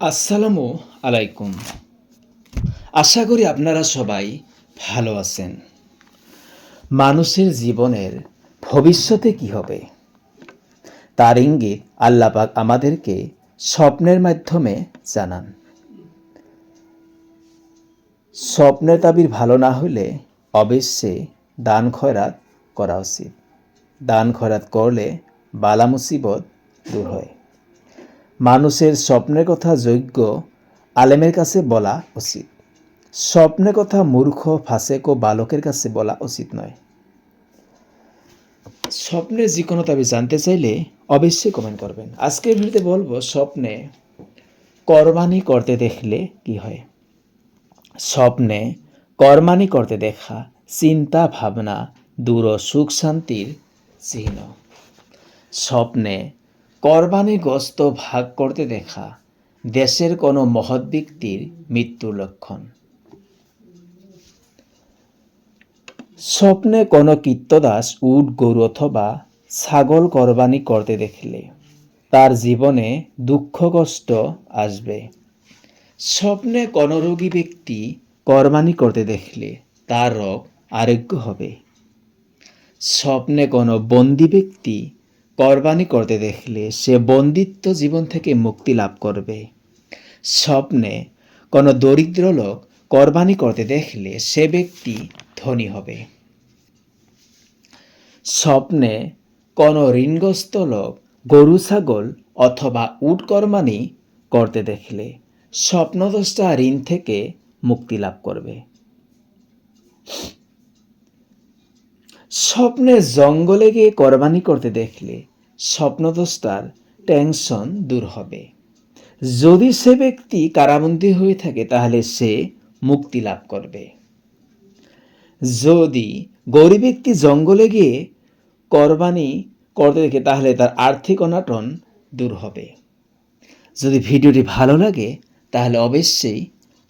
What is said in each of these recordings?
আসসালামু আলাইকুম। আশা করি আপনারা সবাই ভালো আছেন। মানুষের জীবনের ভবিষ্যতে কি হবে তার ইঙ্গিত আল্লাহ পাক আমাদেরকে স্বপ্নের মাধ্যমে জানান। স্বপ্নের তাবির ভালো না হলে অবশ্যই দান খয়রাত করা উচিত। দান খয়রাত করলে বালা মুসিবত দূর হয়। মানুষের স্বপ্নের কথা যোগ্য আলেমের কাছে বলা উচিত। স্বপ্নের কথা মূর্খ ফাসেক ও বালকের কাছে বলা উচিত নয়। স্বপ্নের যে কোনো দাবি জানতে চাইলে অবশ্যই কমেন্ট করবেন। আজকের ভিডিওতে বলবো স্বপ্নে কোরবানি করতে দেখলে কি হয়। স্বপ্নে কোরবানি করতে দেখা চিন্তা ভাবনা দূর ও সুখ শান্তির চিহ্ন। স্বপ্নে কোরবানি গোশত ভাগ করতে দেখা দেশের কোনো মহৎ ব্যক্তির মৃত্যুর লক্ষণ। স্বপ্নে কোনো কৃত্যদাস উট গরু অথবা ছাগল কোরবানি করতে দেখলে তার জীবনে দুঃখ কষ্ট আসবে। স্বপ্নে কোনো রোগী ব্যক্তি কোরবানি করতে দেখলে তার রোগ আরোগ্য হবে। স্বপ্নে কোনো বন্দী ব্যক্তি কোরবানি করতে দেখলে সে বন্দিত্ব জীবন থেকে মুক্তি লাভ করবে। স্বপ্নে কোনো দরিদ্র লোক কোরবানি করতে দেখলে সে ব্যক্তি ধনী হবে। স্বপ্নে কোনো ঋণগ্রস্ত লোক গরু ছাগল অথবা উট কোরবানি করতে দেখলে স্বপ্নদ্রষ্টা ঋণ থেকে মুক্তি লাভ করবে। স্বপ্নে জঙ্গলে গিয়ে কোরবানি করতে দেখলে স্বপ্নদ্রষ্টার টেনশন দূর হবে। যদি সে ব্যক্তি কারাবন্দী হয়ে থাকে তাহলে সে মুক্তি লাভ করবে। যদি গরিব ব্যক্তি জঙ্গলে গিয়ে কোরবানি করতে দেখে তাহলে তার আর্থিক অনটন দূর হবে। যদি ভিডিওটি ভালো লাগে তাহলে অবশ্যই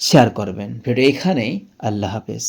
শেয়ার করবেন। ভিডিও এখানেই। আল্লাহ হাফেজ।